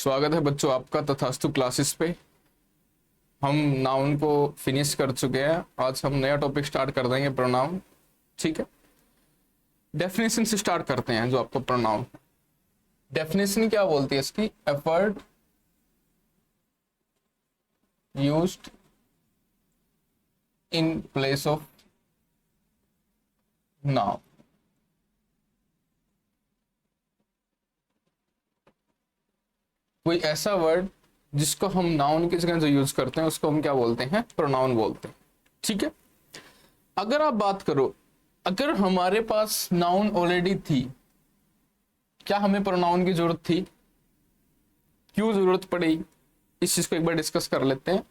स्वागत है बच्चों आपका तथास्तु क्लासेस पे। हम नाउन को फिनिश कर चुके हैं। आज हम नया टॉपिक स्टार्ट कर देंगे, प्रोनाउन। ठीक है, डेफिनेशन से स्टार्ट करते हैं। जो आपको प्रोनाउन डेफिनेशन क्या बोलती है इसकी, a word used in place of noun. कोई ऐसा वर्ड जिसको हम नाउन की जगह जो यूज करते हैं उसको हम क्या बोलते हैं, प्रोनाउन बोलते हैं। ठीक है, अगर आप बात करो, अगर हमारे पास नाउन ऑलरेडी थी, क्या हमें प्रोनाउन की जरूरत थी? क्यों जरूरत पड़ी, इस चीज को एक बार डिस्कस कर लेते हैं।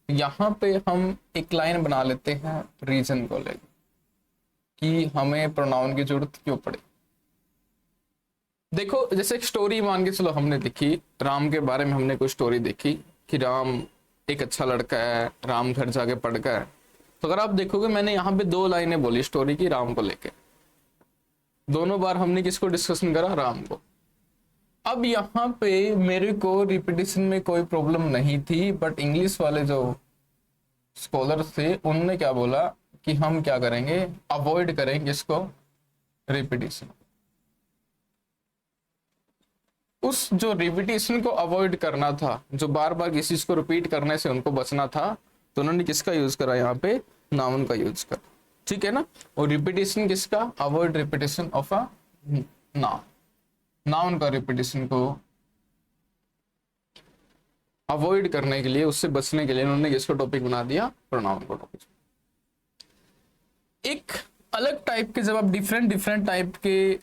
यहां पे हम एक लाइन बना लेते हैं रीजन को लेकर कि हमें प्रोनाउन की जरूरत क्यों पड़ी। देखो, जैसे एक स्टोरी मान के चलो हमने देखी, राम के बारे में हमने कोई स्टोरी देखी कि राम एक अच्छा लड़का है, राम घर जाके पढ़ गया। तो अगर आप देखोगे, मैंने यहाँ पे दो लाइनें बोली स्टोरी की राम को लेके। दोनों बार हमने किसको डिस्कशन करा, राम को। अब यहाँ पे मेरे को रिपीटिशन में कोई प्रॉब्लम नहीं थी, बट इंग्लिश वाले जो स्कॉलर थे उन्होंने क्या बोला कि हम क्या करेंगे, अवॉइड करेंगे इसको, रिपीटिशन। उस जो रिपीटिशन को अवॉइड करना था, जो बार बार किसी चीज को रिपीट करने से उनको बचना था, तो उन्होंने किसका यूज करा, यहाँ पे नाउन का यूज करा। ठीक है ना। और रिपीटिशन किसका, avoid repetition of a noun. Noun का रिपीटिशन को अवॉइड करने के लिए, उससे बचने के लिए उन्होंने किसको टॉपिक बना दिया, प्रोनाउन को टॉपिक। एक अलग टाइप के, जब आप डिफरेंट टाइप के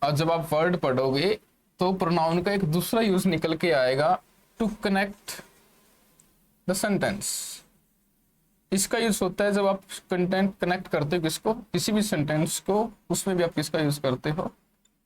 जब आप वर्ड पढ़ोगे तो प्रोनाउन का एक दूसरा यूज निकल के आएगा, टू कनेक्ट द सेंटेंस। इसका यूज होता है जब आप कंटेंट कनेक्ट करते हो किसको, किसी भी सेंटेंस को, उसमें भी आप किसका यूज करते हो,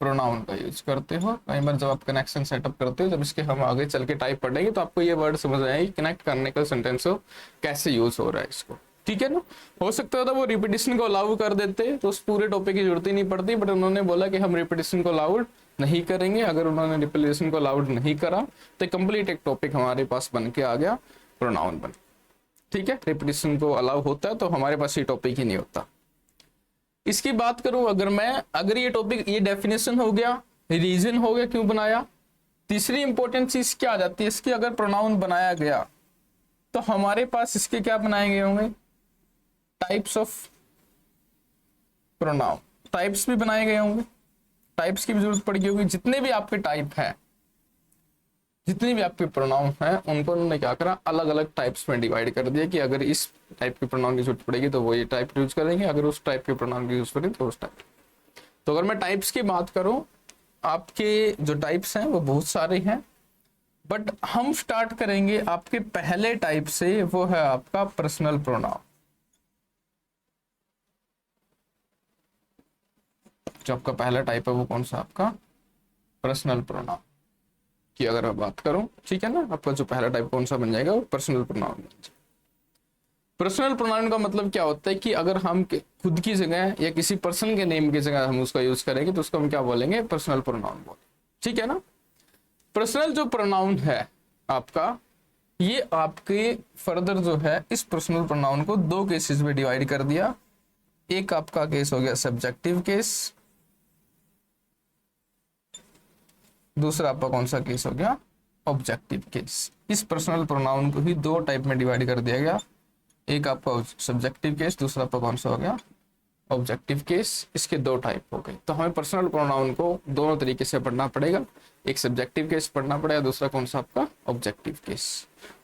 प्रोनाउन का यूज करते हो। कई बार जब आप कनेक्शन सेटअप करते हो, जब इसके हम आगे चल के टाइप पढ़ेंगे तो आपको ये वर्ड समझ आएगी कनेक्ट करने का सेंटेंस हो कैसे यूज हो रहा है इसको। ठीक है ना। हो सकता था वो रिपीटिशन को अलाउ कर देते तो उस पूरे टॉपिक की जरूरत ही नहीं पड़ती, बट उन्होंने बोला कि हम रिपीटिशन को अलाउड नहीं करेंगे। अगर उन्होंने रिपीटिशन को अलाउड नहीं करा तो कंप्लीट एक टॉपिक हमारे पास बन के आ गया, प्रोनाउन बन। ठीक है, रिपीटिशन को अलाउ होता है तो हमारे पास ये टॉपिक ही नहीं होता। इसकी बात करूं अगर मैं, अगर ये टॉपिक, ये डेफिनेशन हो गया, रीजन हो गया क्यों बनाया। तीसरी इंपॉर्टेंट चीज क्या आ जाती है इसकी, अगर प्रोनाउन बनाया गया तो हमारे पास इसके क्या बनाए गए होंगे, टाइप्स ऑफ प्रोनाउन। टाइप्स भी बनाए गए होंगे, टाइप्स की भी जरूरत पड़ेगी होगी। जितने भी आपके टाइप है, जितने भी आपके प्रोनाउन हैं, उनको उन्होंने क्या करा, अलग अलग टाइप्स में डिवाइड कर दिया कि अगर इस टाइप के प्रोनाउन की जरूरत पड़ेगी तो वो ये टाइप यूज करेंगे, अगर उस टाइप के प्रोनाउन की यूज करेंगे तो उस टाइप। तो अगर मैं टाइप्स की बात करूं, आपके जो टाइप्स हैं वो बहुत सारे हैं, बट हम स्टार्ट करेंगे आपके पहले टाइप से, वो है आपका पर्सनल प्रोनाउन। जो आपका पहला टाइप है वो कौन सा, आपका पर्सनल प्रोनाउन की अगर मैं बात करूं। ठीक है ना, आपका जो पहला टाइप कौन सा बन जाएगा, वो पर्सनल प्रोनाउन बन जाएगा। पर्सनल प्रोनाउन का मतलब क्या होता है कि अगर हम खुद की जगह या किसी पर्सन के नेम की जगह हम उसका यूज करेंगे तो उसको हम क्या बोलेंगे, पर्सनल प्रोनाउन बोलेंगे। ठीक है ना। पर्सनल जो प्रोनाउन है आपका, ये आपके फर्दर जो है, इस पर्सनल प्रोनाउन को दो केसेस में डिवाइड कर दिया। एक आपका केस हो गया सब्जेक्टिव केस, दूसरा आपका कौन सा केस हो गया, ऑब्जेक्टिव केस। इस पर्सनल प्रोनाउन को ही दो टाइप में डिवाइड कर दिया गया, एक आपका सब्जेक्टिव केस, दूसरा आपका कौन सा हो गया, ऑब्जेक्टिव केस। इसके दो टाइप हो गए। तो हमें पर्सनल प्रोनाउन को दोनों तरीके से पढ़ना पड़ेगा, एक सब्जेक्टिव केस पढ़ना पड़ेगा, दूसरा कौन सा आपका, ऑब्जेक्टिव केस।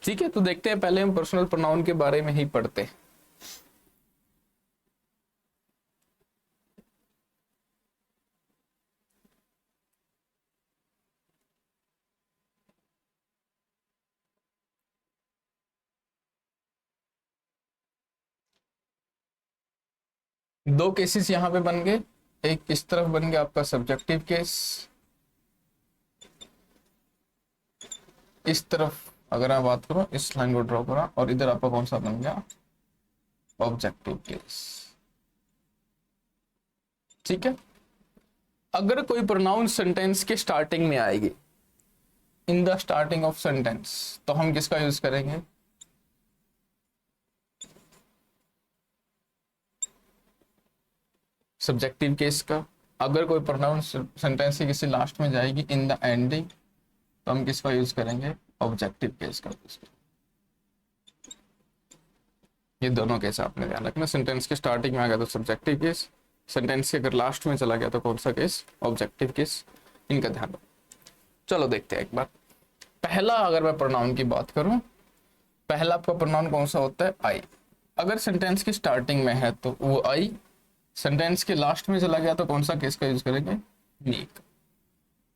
ठीक है, तो देखते हैं, पहले हम पर्सनल प्रोनाउन के बारे में ही पढ़ते हैं। दो केसेस यहाँ पे बन गए, एक किस तरफ बन गया आपका सब्जेक्टिव केस, इस तरफ अगर मैं बात करूं, इस लाइन को ड्रॉ करा, और इधर आपका कौन सा बन गया, ऑब्जेक्टिव केस। ठीक है। अगर कोई प्रोनाउन सेंटेंस के स्टार्टिंग में आएगी in the starting of sentence, तो हम किसका यूज करेंगे? सब्जेक्टिव केस का। अगर कोई प्रोनाउन सेंटेंस की किसी लास्ट में जाएगी इन द एंडिंग, तो हम किसका यूज करेंगे? ऑब्जेक्टिव केस का यूज करेंगे। ये दोनों केस आपने ध्यान रखना। सेंटेंस के स्टार्टिंग में आ गया तो सब्जेक्टिव केस, सेंटेंस के अगर लास्ट में चला गया तो कौन सा केस? Objective case. इनका ध्यान रखो। चलो देखते हैं एक बार। पहला अगर मैं प्रोनाउन की बात करूं, पहला आपका प्रोनाउन कौन सा होता है? आई। अगर सेंटेंस की स्टार्टिंग में है तो वो आई, सेंटेंस के लास्ट में चला गया तो कौन सा केस का यूज करेंगे? वी।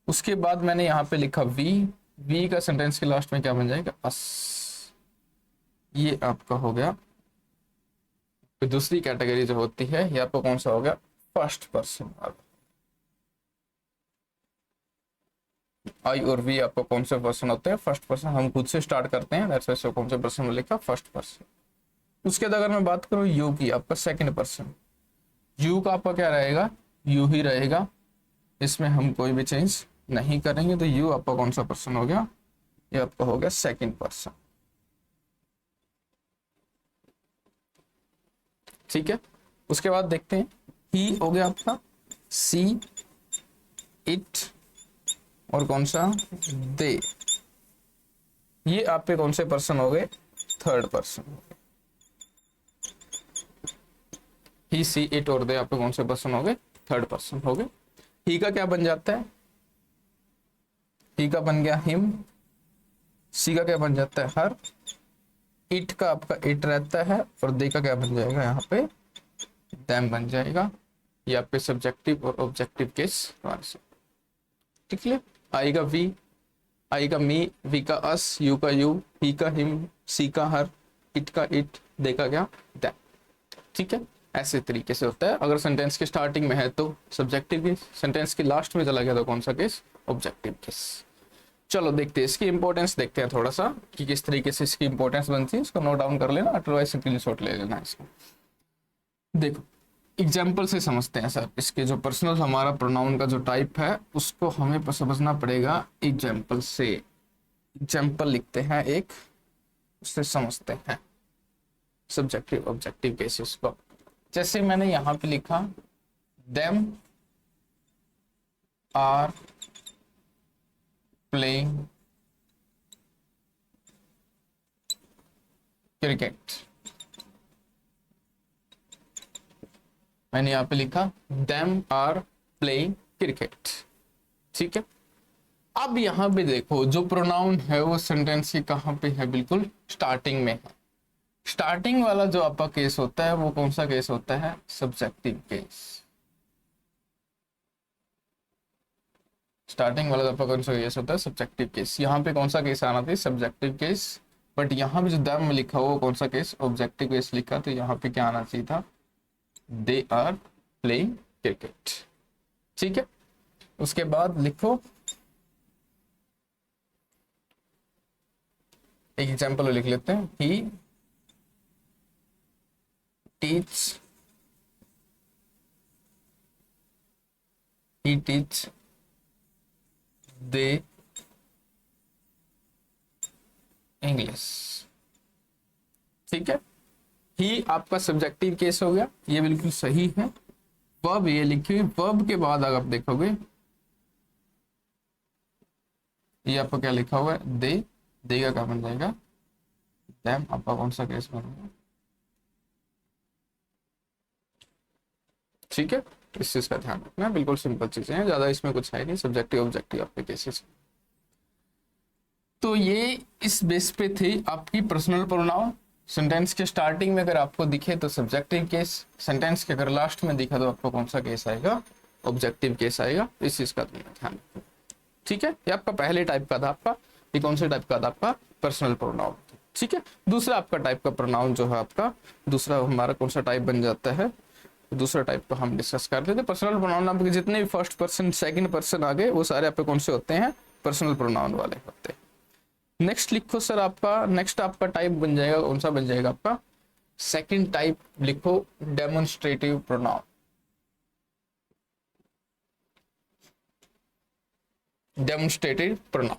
उसके बाद मैंने यहाँ पे लिखा वी, वी का सेंटेंस के लास्ट में क्या बन जाएगा? अस। ये आपका हो गया। तो दूसरी कैटेगरी जो होती है ये आपको कौन सा हो गया? First person. आई और वी आपको कौन से पर्सन होते हैं? First person. हम खुद से स्टार्ट करते हैं, दैट्स व्हाई कौन से पर्सन में लिखा? First person. उसके बाद अगर मैं बात करूं यू की, आपका सेकंड पर्सन। यू का आपका क्या रहेगा? यू ही रहेगा, इसमें हम कोई भी चेंज नहीं करेंगे। तो यू आपका कौन सा पर्सन हो गया? ये आपका हो गया सेकंड पर्सन। ठीक है। उसके बाद देखते हैं, ही हो गया आपका, सी, इट और कौन सा? दे। ये आपके कौन से पर्सन हो गए? Third person. He, she, it और दे आपके कौन से पर्सन हो गए? थर्ड पर्सन हो गए। ही का क्या बन जाता है? ही का बन गया हिम। सी का क्या बन जाता है? हर। इट का आपका इट रहता है, और दे का क्या बन जाएगा? यहाँ पे दैम बन जाएगा। ये आपके सब्जेक्टिव और ऑब्जेक्टिव केस। ठीक है। आई का वी, आई का मी, वी का अस, यू का यू, ही का हिम, सी का हर, इट का इट, दे का क्या? दैम। ठीक है। ऐसे तरीके से होता है। अगर सेंटेंस के स्टार्टिंग में है तो सब्जेक्टिव केस, सेंटेंस के लास्ट में चला गया तो कौन सा केस? Objective case. चलो देखते हैं इसकी इंपॉर्टेंस, देखते हैं थोड़ा सा कि किस तरीके से इसकी इंपॉर्टेंस बनती है। इसको नोट डाउन कर लेना, अदरवाइज स्क्रीनशॉट ले लेना इसको। देखो एग्जाम्पल से समझते हैं सर। इसके जो पर्सनल हमारा प्रोनाउन का जो टाइप है उसको हमें समझना पड़ेगा एग्जाम्पल से। एग्जाम्पल लिखते हैं एक, उससे समझते हैं सब्जेक्टिव ऑब्जेक्टिव केसेस को। जैसे मैंने यहां पे लिखा, देम आर प्लेइंग क्रिकेट। मैंने यहाँ पे लिखा देम आर प्लेइंग क्रिकेट। ठीक है। अब यहाँ पे देखो जो प्रोनाउन है वो सेंटेंस की कहाँ पे है? बिल्कुल स्टार्टिंग में है। स्टार्टिंग वाला जो आपका केस होता है वो कौन सा केस होता है? Subjective case. स्टार्टिंग वाला आपका कौन सा केस होता है? Subjective case. यहाँ पे कौन सा केस आना था? Subjective case. बट यहाँ पे जो दैम में लिखा हुआ कौन सा केस? ऑब्जेक्टिव केस लिखा, तो यहाँ पे क्या आना चाहिए था? They are playing cricket. ठीक है। उसके बाद लिखो एक एग्जाम्पल लिख लेते हैं, ही टीच दे इंग्लिश। ठीक है। ही आपका सब्जेक्टिव केस हो गया, ये बिल्कुल सही है। वर्ब ये लिखी हुई, वर्ब के बाद अगर आप देखोगे ये आपको क्या लिखा हुआ है? दे का क्या बन जाएगा? देम। आपका कौन सा केस बनेगा? ठीक है। इस चीज का ध्यान रखना, बिल्कुल सिंपल चीजें हैं, ज्यादा इसमें कुछ है नहीं। सब्जेक्टिव ऑब्जेक्टिव आपके केसेस। तो ये इस बेस पे थी आपकी पर्सनल प्रोनाउन। सेंटेंस के स्टार्टिंग में अगर आपको दिखे तो सब्जेक्टिव केस, सेंटेंस के अगर लास्ट में दिखा तो आपको कौन सा केस आएगा? ऑब्जेक्टिव केस आएगा। इस चीज का ध्यान रखना। ठीक है। ये आपका पहले टाइप का था। आपका ये कौन से टाइप का था? आपका पर्सनल प्रोनाउन। ठीक है। दूसरा आपका टाइप का प्रोनाउन जो है आपका, दूसरा हमारा कौन सा टाइप बन जाता है? दूसरा टाइप को हम डिस्कस कर लेते हैं। पर्सनल प्रोनाउन आपके जितने भी फर्स्ट पर्सन सेकंड पर्सन आ गए वो सारे आपके कौन से होते हैं? पर्सनल प्रोनाउन वाले होते हैं। नेक्स्ट लिखो सर, आपका नेक्स्ट आपका टाइप बन जाएगा कौन सा? बन जाएगा आपका सेकंड टाइप। लिखो डेमोन्स्ट्रेटिव प्रोनाउन। Demonstrative pronoun.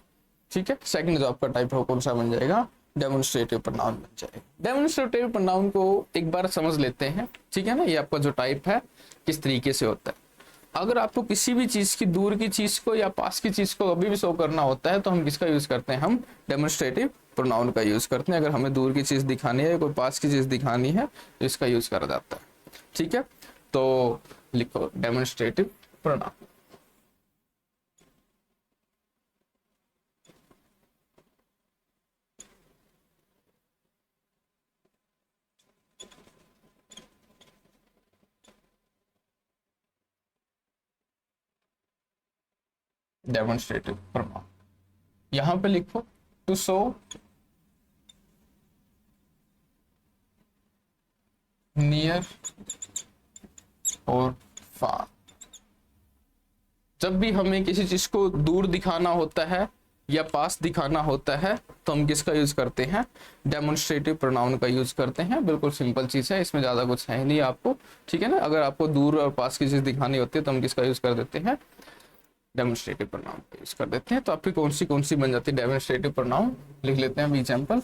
ठीक है, सेकंड जो आपका टाइप है वो कौन सा बन जाएगा, डेमोन्स्ट्रेटिव प्रोनाउन बन जाएगा। डेमोन्स्ट्रेटिव प्रोनाउन को एक बार समझ लेते हैं, ठीक है ना, ये आपका जो टाइप है किस तरीके से होता है। अगर आपको किसी भी चीज की, दूर की चीज को या पास की चीज को अभी भी शो करना होता है तो हम किसका यूज करते हैं, हम डेमोन्स्ट्रेटिव प्रोनाउन का यूज करते हैं। अगर हमें दूर की चीज दिखानी है, कोई पास की चीज दिखानी है तो इसका यूज करा जाता है, ठीक है। तो लिखो डेमोन्स्ट्रेटिव प्रोनाउन। डेमोन्स्ट्रेटिव प्रोनाउन यहां पे लिखो टू शो, नियर और फार। जब भी हमें किसी चीज को दूर दिखाना होता है या पास दिखाना होता है तो हम किसका यूज करते हैं, डेमोन्स्ट्रेटिव प्रोनाउन का यूज करते हैं। बिल्कुल सिंपल चीज है, इसमें ज्यादा कुछ है नहीं आपको, ठीक है ना। अगर आपको दूर और पास की चीज दिखानी होती है तो हम किसका यूज कर देते हैं, डेमोन्स्ट्रेटिव प्रोनाउन का यूज कर देते हैं। तो आपकी कौन सी बन जाती है डेमोन्स्ट्रेटिव प्रोनाउन, लिख लेते हैं एग्जाम्पल।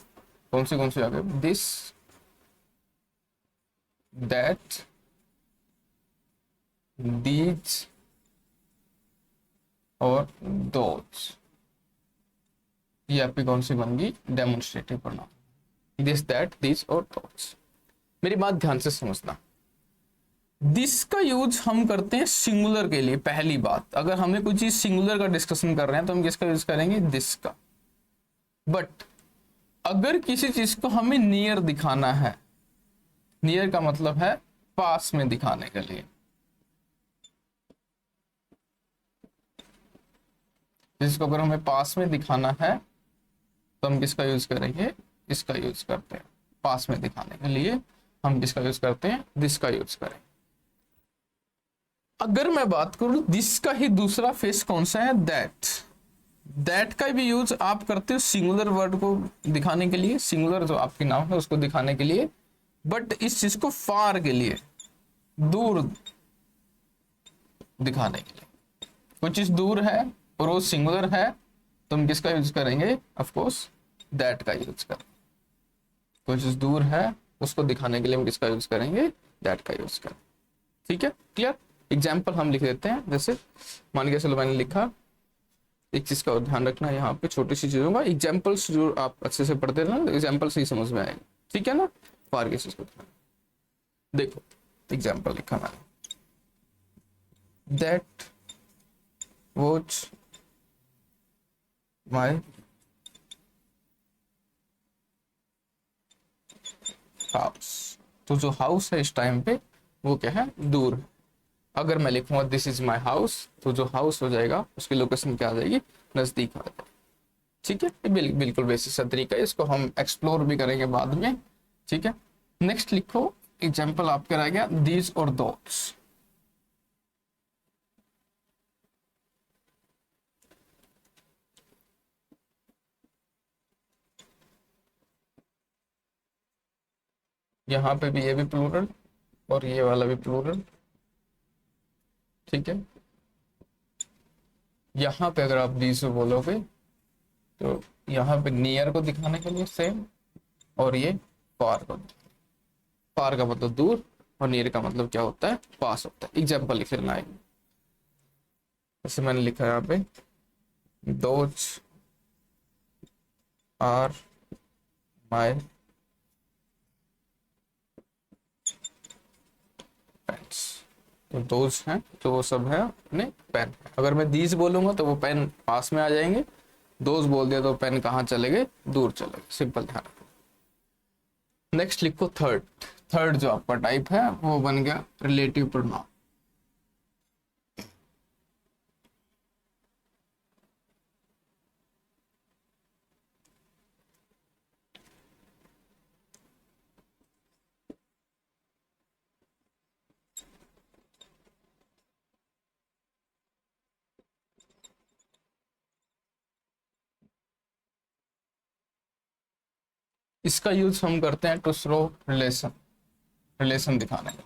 कौन सी आ गए, दिस, दैट, दीज और दोज। ये आपकी कौन सी बन गई, demonstrative pronoun, this, that, these और दोज। मेरी बात ध्यान से समझना, दिस का यूज हम करते हैं सिंगुलर के लिए। पहली बात, अगर हमें कोई चीज सिंगुलर का डिस्कशन कर रहे हैं तो हम किसका यूज करेंगे, दिस का। बट अगर किसी चीज को हमें नियर दिखाना है, नियर का मतलब है पास में दिखाने के लिए, जिसको अगर हमें पास में दिखाना है तो हम किसका यूज करेंगे, इसका यूज करते हैं। पास में दिखाने के लिए हम किसका यूज करते हैं, दिस का यूज करें। अगर मैं बात करूं दिस का ही दूसरा फेस कौन सा है, दैट। दैट का भी यूज आप करते हो सिंगुलर वर्ड को दिखाने के लिए, सिंगुलर जो आपके नाम है उसको दिखाने के लिए। बट इस चीज को फार के लिए, दूर दिखाने के लिए, कोई चीज दूर है और वो सिंगुलर है तो हम किसका यूज करेंगे, ऑफ कोर्स दैट का यूज करें। कोई चीज दूर है उसको दिखाने के लिए हम किसका यूज करेंगे, दैट का यूज करें, ठीक है, क्लियर। एग्जाम्पल हम लिख देते हैं, जैसे मान के चलो मैंने लिखा, एक चीज का ध्यान रखना यहाँ पे, छोटी सी चीजों का एग्जाम्पल्स जो आप अच्छे से पढ़ते रहना, एग्जाम्पल से ही समझ में आएगा, ठीक है ना। फार के चीज को देखो, एग्जाम्पल लिखा मैंने, दैट वॉच माई हाउस। तो जो हाउस है इस टाइम पे वो क्या है, दूर है। अगर मैं लिखूंगा दिस इज माई हाउस तो जो हाउस हो जाएगा उसकी लोकेशन क्या आ जाएगी, नजदीक आ जाएगी, ठीक है। ये बिल्कुल बेसिक सा तरीका है, इसको हम एक्सप्लोर भी करेंगे बाद में, ठीक है। नेक्स्ट लिखो, एग्जाम्पल आपका रह गया दीज और दोस। यहाँ पे भी ये भी प्लूरल और ये वाला भी प्लूरल, ठीक है। यहाँ पे अगर आप दीज बोलोगे तो यहाँ पे नियर को दिखाने के लिए सेम, और ये फार को, फार का मतलब दूर और नियर का मतलब क्या होता है, पास होता है। एग्जाम्पल लिख लेना है, जैसे मैंने लिखा है यहाँ पे, दोज आर माई पेन्स। तो दोज हैं तो वो सब है अपने पेन। अगर मैं दीज बोलूंगा तो वो पेन पास में आ जाएंगे, दोज बोल दिया तो पेन कहाँ चले गए, दूर चले गए, सिंपल ध्यान रखो। नेक्स्ट लिखो थर्ड। थर्ड जो आपका टाइप है वो बन गया रिलेटिव प्रोनाउन। इसका यूज हम करते हैं टू शो रिलेशन, रिलेशन दिखाने का,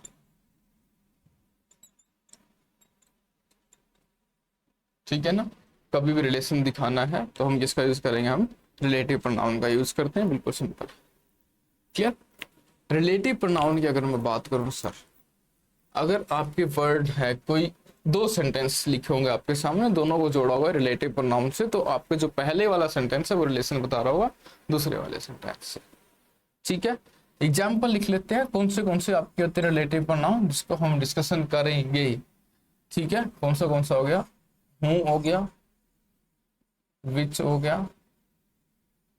ठीक है ना। कभी भी रिलेशन दिखाना है तो हम किसका यूज करेंगे, हम रिलेटिव प्रोनाउन का यूज करते हैं, बिल्कुल सिंपल। क्लियर। रिलेटिव प्रोनाउन की अगर मैं बात करूं सर, अगर आपके वर्ड है कोई दो सेंटेंस लिखे होंगे आपके सामने, दोनों को जोड़ा हुआ है रिलेटिव प्रोनाउन से, तो आपके जो पहले वाला सेंटेंस है वो रिलेशन बता रहा होगा दूसरे वाले सेंटेंस से। ठीक है, एग्जाम्पल लिख लेते हैं कौन से आपके होते हैं रिलेटिव प्रोनाउन जिसको हम डिस्कशन करेंगे। ठीक है, कौन सा हो गया, हूं हो गया, विच हो गया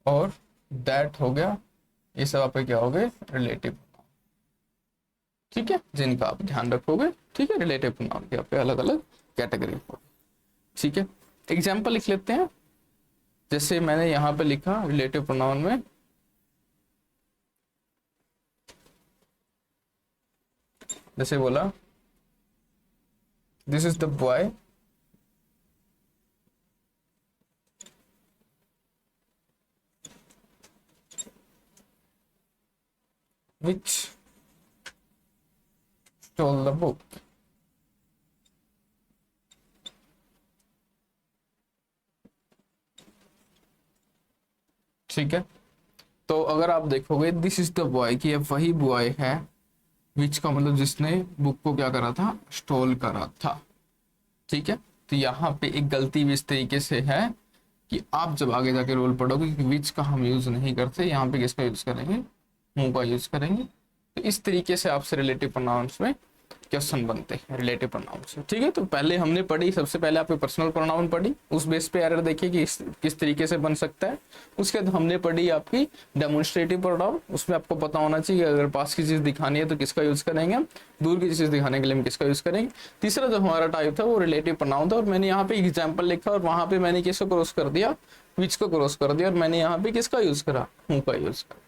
और दैट हो गया, ये सब आपके क्या हो गए, रिलेटिव। ठीक है, जिनका आप ध्यान रखोगे। ठीक है, रिलेटिव प्रोनाउन के आपके अलग अलग कैटेगरी होगी। ठीक है, एग्जाम्पल लिख लेते हैं। जैसे मैंने यहाँ पे लिखा रिलेटिव प्रोनाउन में, जैसे बोला this is the boy, which stole the book। ठीक है, तो अगर आप देखोगे दिस इज द बॉय कि अब वही बॉय है, विच का मतलब जिसने बुक को क्या करा था, स्टोल करा था। ठीक है, तो यहाँ पे एक गलती भी इस तरीके से है कि आप जब आगे जाके रोल पढ़ोगे कि विच का हम यूज नहीं करते, यहाँ पे किसका यूज करेंगे, हूं का यूज करेंगे। तो इस तरीके से आपसे रिलेटिव प्रोनाउंस में क्वेश्चन बनते हैं रिलेटिव प्रोनाउन से। ठीक है, तो पहले हमने पढ़ी, सबसे पहले आपने पर्सनल प्रोनाउन पढ़ी, उस बेस पे एरर देखिए कि किस तरीके से बन सकता है। उसके बाद हमने पढ़ी आपकी डेमोन्स्ट्रेटिव प्रोनाउन, उसमें आपको पता होना चाहिए अगर पास की चीज दिखानी है तो किसका यूज करेंगे, दूर की चीज दिखाने के लिए हम किसका यूज करेंगे। तीसरा जो हमारा टाइप था वो रिलेटिव प्रोनाउन था, और मैंने यहाँ पे एग्जाम्पल लिखा और वहां पे मैंने किसको क्रॉस कर दिया, विच को क्रॉस कर दिया, और मैंने यहाँ पे किसका यूज करा, हूं का यूज करा।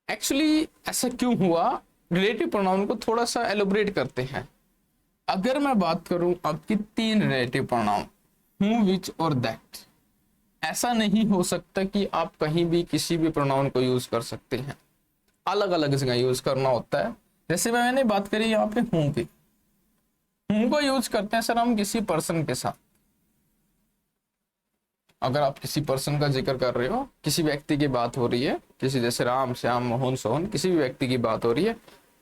एक्चुअली ऐसा क्यों हुआ, रिलेटिव प्रोनाउन को थोड़ा सा एलोबरेट करते हैं। अगर मैं बात करूं आपकी तीन रिलेटिव प्रोनाउन, हूं, विच और दैट, ऐसा नहीं हो सकता कि आप कहीं भी किसी भी प्रोनाउन को यूज कर सकते हैं, अलग अलग जगह यूज करना होता है। जैसे मैंने बात करी यहाँ पे हूं की, हूं को यूज करते हैं सर हम किसी पर्सन के साथ। अगर आप किसी पर्सन का जिक्र कर रहे हो, किसी व्यक्ति की बात हो रही है, किसी जैसे राम, श्याम, मोहन, सोहन, किसी भी व्यक्ति की बात हो रही है,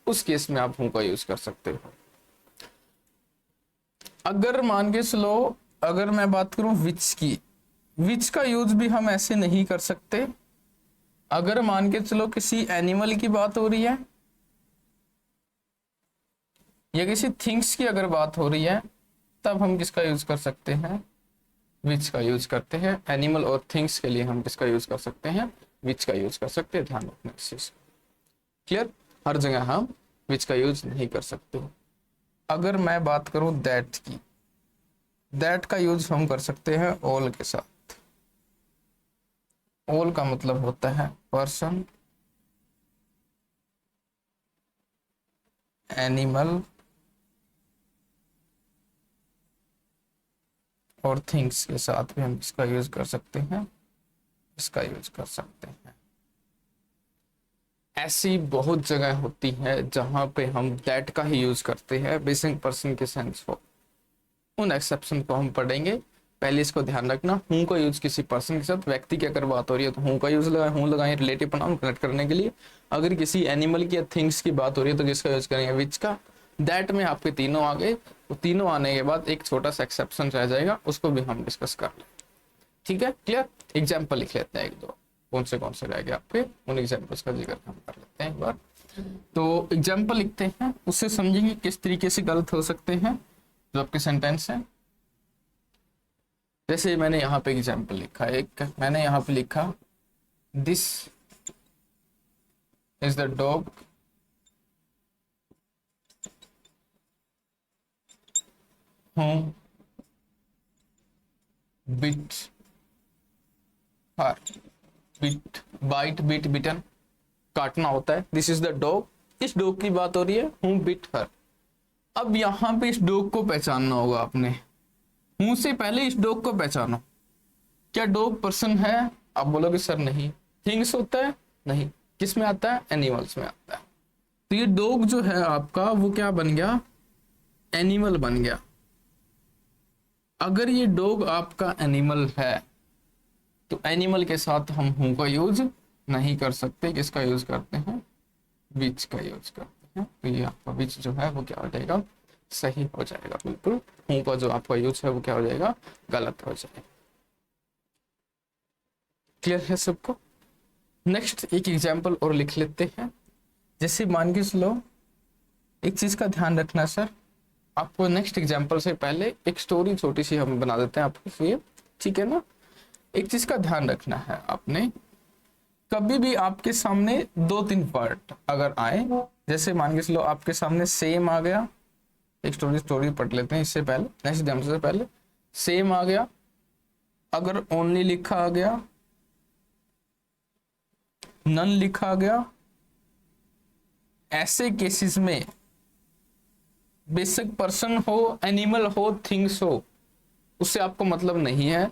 उस केस में आप हूं का यूज कर सकते हो। अगर मान के चलो, अगर मैं बात करूं विच की, विच का यूज भी हम ऐसे नहीं कर सकते। अगर मान के चलो किसी एनिमल की बात हो रही है या किसी थिंग्स की अगर बात हो रही है, तब हम किसका यूज कर सकते हैं, विच का यूज करते हैं। एनिमल और थिंग्स के लिए हम किसका यूज कर सकते हैं, विच का यूज कर सकते हैं। ध्यान रखना इस चीज। क्लियर, हर जगह हम विच का यूज नहीं कर सकते। अगर मैं बात करूं दैट की, दैट का यूज हम कर सकते हैं ऑल के साथ। ऑल का मतलब होता है पर्सन, एनिमल और थिंग्स के साथ भी हम इसका यूज कर सकते हैं, इसका यूज कर सकते हैं। ऐसी बहुत जगह होती है जहां पे हम दैट का ही यूज करते हैं बेसिक पर्सन के सेंस को, उन एक्सेप्शन को हम पढ़ेंगे। पहले इसको ध्यान रखना, हूं का यूज किसी पर्सन के साथ, व्यक्ति की अगर बात हो रही है तो हूं का यूज लगाए, हूं लगाए रिलेटिव प्रोनाउन कनेक्ट करने के लिए। अगर किसी एनिमल की या थिंग्स की बात हो रही है तो किसका यूज करेंगे, विच का। दैट में आपके तीनों आ गए, तो तीनों आने के बाद एक छोटा सा एक्सेप्शन रह जाएगा, उसको भी हम डिस्कस कर लें। ठीक है, क्लियर। एग्जाम्पल लिख लेते हैं एक दो, कौन से रह गए आपके, उन एग्जाम्पल्स का जिक्र हम कर लेते हैं एक बार। तो एग्जाम्पल लिखते हैं, उससे समझेंगे किस तरीके से गलत हो सकते हैं जो आपके सेंटेंस है। जैसे मैंने यहाँ पे एग्जाम्पल लिखा, एक मैंने यहाँ पे लिखा this is the dog whom bit her, bit, bite, bit, bitten, काटना होता है। दिस इज द डॉग, इस डॉग की बात हो रही है, whom bit her। अब यहाँ पे इस डॉग को पहचानना होगा आपने, हूं से पहले इस डॉग को पहचानो। क्या डॉग पर्सन है, आप बोलोगे सर नहीं। थिंग्स होता है, नहीं। किस में आता है, एनिमल्स में आता है। तो ये डॉग जो है आपका वो क्या बन गया, एनिमल बन गया। अगर ये डॉग आपका एनिमल है तो एनिमल के साथ हम हूं का यूज नहीं कर सकते, किसका यूज करते हैं, विच का यूज करते हैं। तो ये आपका विच जो है वो क्या हो जाएगा, सही हो जाएगा। बिल्कुल हूं का जो आपका यूज है वो क्या हो जाएगा, गलत हो जाएगा। क्लियर है सबको। नेक्स्ट एक एग्जाम्पल और लिख लेते हैं। जैसे मान के चलो, एक चीज का ध्यान रखना सर, आपको नेक्स्ट एग्जाम्पल से पहले एक स्टोरी छोटी सी हम बना देते हैं आपके लिए, ठीक है ना। एक चीज का ध्यान रखना है आपने, कभी भी आपके सामने दो तीन वर्ड अगर आए, जैसे मान के चलो आपके सामने सेम आ गया, एक स्टोरी स्टोरी पढ़ लेते हैं इससे पहले, नेक्स्ट एग्जाम्पल से पहले सेम आ गया, अगर ओनली लिखा आ गया, नन लिखा आ गया, ऐसे केसेस में बेसिक पर्सन हो, एनिमल हो, थिंग्स हो, उससे आपको मतलब नहीं है।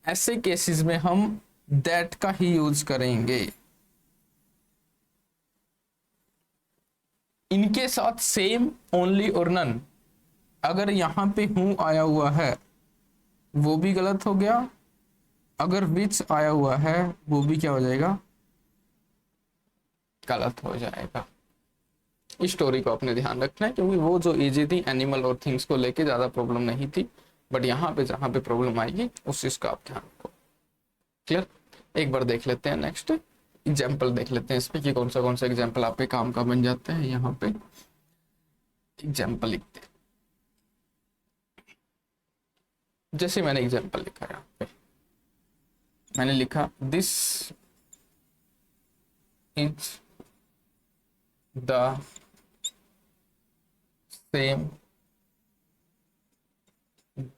ऐसे केसेस में हम दैट का ही यूज करेंगे। इनके साथ सेम, ओनली और नन, अगर यहां पे हूं आया हुआ है वो भी गलत हो गया, अगर विच आया हुआ है वो भी क्या हो जाएगा, गलत हो जाएगा। इस स्टोरी को अपने ध्यान रखना है, क्योंकि वो जो इजी थी एनिमल और थिंग्स को लेके ज्यादा प्रॉब्लम नहीं थी, बट यहाँ पे जहां पे प्रॉब्लम आएगी उस चीज का आप ध्यान रखो। क्लियर। एक बार देख लेते हैं, नेक्स्ट एग्जाम्पल देख लेते हैं इस पे कि कौन सा एग्जाम्पल आपके काम का बन जाता है। यहाँ पे एग्जाम्पल लिखते हैं, जैसे मैंने एग्जाम्पल लिखा है, यहाँ पे मैंने लिखा this is the same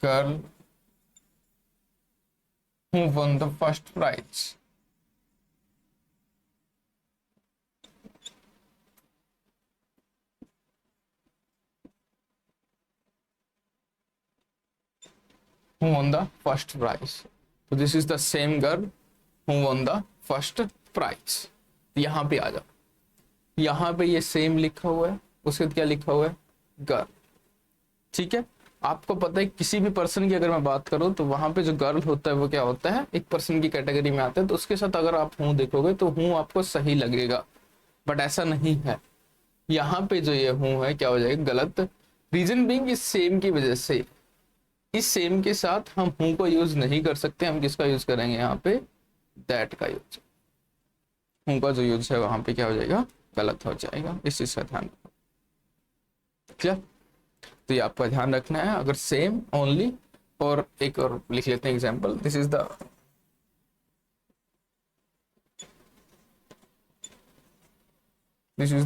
girl who won the first prize. Who won the first prize? So this is the same girl who won the first prize. यहाँ पे आ जाओ, यहाँ पे ये सेम लिखा हुआ है, उसके क्या लिखा हुआ है, गर्ल। ठीक है, आपको पता है किसी भी पर्सन की अगर मैं बात करूं तो वहां पे जो गर्ल होता है वो क्या होता है, एक पर्सन की कैटेगरी में आता है, तो उसके साथ अगर आप हूं देखोगे तो हूं आपको सही लगेगा, बट ऐसा नहीं है। यहाँ पे जो ये हूं है क्या हो जाएगा, गलत। रीजन बीइंग इस सेम की वजह से, इस सेम के साथ हम हूं को यूज नहीं कर सकते, हम किसका यूज करेंगे यहाँ पे, दैट का यूज। हूं का जो यूज है वहां पे क्या हो जाएगा, गलत हो जाएगा। इस चीज का ध्यान रखो। क्या, तो ये आपका ध्यान रखना है। अगर सेम, ओनली, और एक और लिख लेते हैं example, this is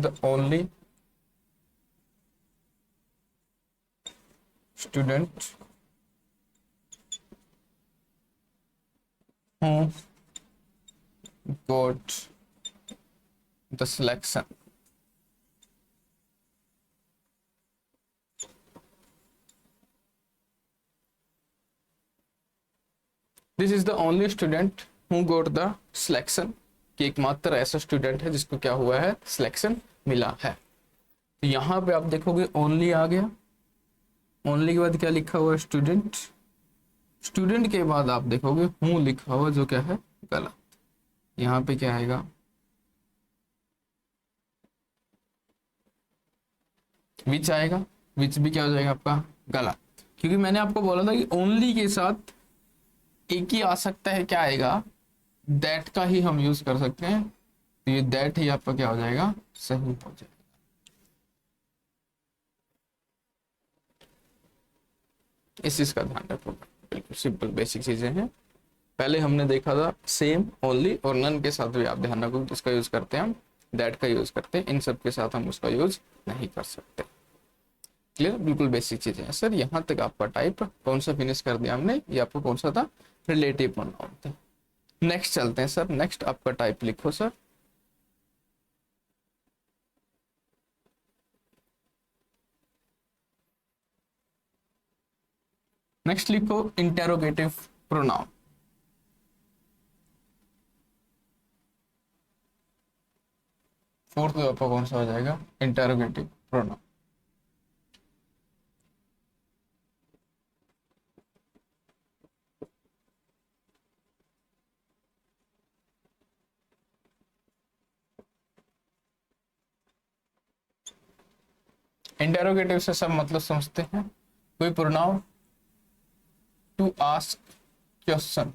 the only student who got the selection. This is the only student who got the selection, कि एकमात्र ऐसा स्टूडेंट है जिसको क्या हुआ है, सिलेक्शन मिला है। तो यहाँ पे आप देखोगे ओनली आ गया, ओनली के बाद क्या लिखा हुआ है, स्टूडेंट। स्टूडेंट के बाद आप देखोगे हूँ लिखा हुआ, जो क्या है, गलत। यहाँ पे क्या आएगा, विच आएगा, विच भी क्या हो जाएगा आपका, गलत। क्योंकि मैंने आपको बोला था कि ओनली के साथ एक ही आ सकता है, क्या आएगा, दैट का ही हम यूज कर सकते हैं, तो ये दैट ही आपका क्या हो जाएगा, सही हो जाएगा। इस चीज का ध्यान रखो, बिल्कुल सिंपल बेसिक चीजें हैं। पहले हमने देखा था सेम, ओनली और नन के साथ भी आप ध्यान रखो, जिसका यूज करते हैं हम, दैट का यूज करते हैं, इन सब के साथ हम उसका यूज नहीं कर सकते। क्लियर, बिल्कुल बेसिक चीजें हैं सर। यहाँ तक आपका टाइप कौन सा फिनिश कर दिया हमने, ये आपको कौन सा था, रिलेटिव प्रोनाउन था। नेक्स्ट चलते हैं सर, नेक्स्ट आपका टाइप लिखो सर। नेक्स्ट लिखो इंटेरोगेटिव प्रोनाउन। फोर्थ आपका कौन सा हो जाएगा, इंटेरोगेटिव प्रोनाउन। इंटेरोगेटिव से सब मतलब समझते हैं, कोई pronoun to ask question,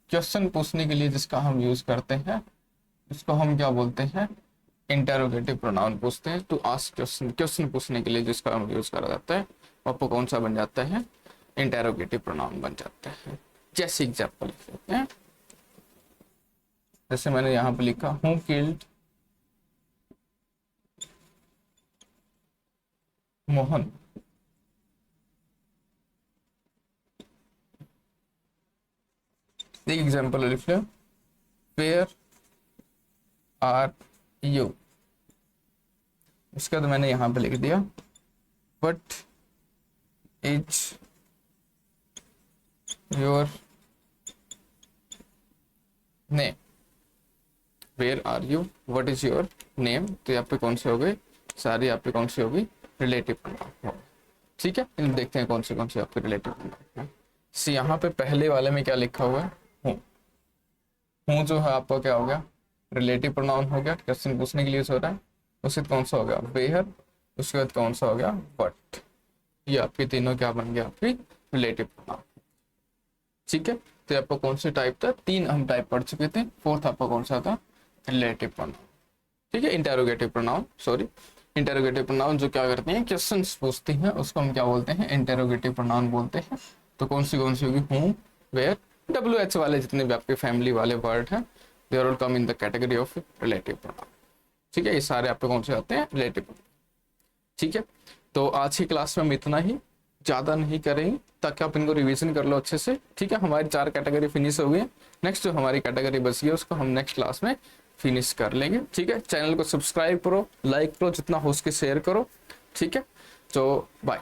question पूछने के लिए जिसका हम यूज करते हैं उसको हम क्या बोलते हैं, इंटेरोगेटिव प्रोनाउन पूछते हैं। टू आस्क क्वेश्चन, क्वेश्चन पूछने के लिए जिसका हम यूज करा जाता है आपको कौन सा बन जाता है, इंटेरोगेटिव प्रोनाउन बन जाता है। जैसे एग्जाम्पल लिख लेते हैं, जैसे मैंने यहाँ पे लिखा हूँ किल्ड मोहन, एक एग्जाम्पल लिख लो, वेयर आर यू, उसके बाद मैंने यहाँ पे लिख दिया what is your name, where are you, what is your name, तो यहाँ पे कौन से हो गए, सारी यहाँ पे कौन सी होगी, रिलेटिव प्रोनाउन हो। ठीक है, इन देखते हैं कौन से आपके रिलेटिव प्रोनाउन है। यहाँ पे पहले वाले में क्या लिखा हुआ है, हूँ जो है आपका क्या हो गया, रिलेटिव प्रोनाउन हो गया, क्वेश्चन पूछने के लिए हो रहा है। उसके बाद कौन सा हो गया, वेयर, उसके बाद कौन सा हो गया, व्हाट, ये आपके तीनों क्या बन गया, आपकी रिलेटिव प्रोनाउन। ठीक है, तो आपका कौन से टाइप था, 3 हम टाइप पढ़ चुके थे, 4th आपका कौन सा था, रिलेटिव प्रोनाउन। ठीक है, interrogative pronoun, sorry interrogative pronoun जो क्या करते हैं, क्वेश्चंस पूछती हैं, उसको हम क्या बोलते हैं, इंटेरोगेटिव प्रोनाउन बोलते हैं। तो कौन सी होगी, हूँ, वेयर, WH वाले जितने भी आपके फैमिली वाले वर्ड हैं they are all come in the category of relative pronoun. ठीक है, ये सारे आपके कौन से आते हैं, रिलेटिव। ठीक है, तो आज की क्लास में हम इतना ही, ज़्यादा नहीं करेंगे ताकि आप इनको रिवीजन कर लो अच्छे से। ठीक है, हमारी 4 कैटेगरी फिनिश हो गई है, नेक्स्ट जो हमारी कैटेगरी बच गई है उसको हम नेक्स्ट क्लास में फिनिश कर लेंगे। ठीक है, चैनल को सब्सक्राइब करो, लाइक करो, जितना हो सके शेयर करो। ठीक है, तो बाय।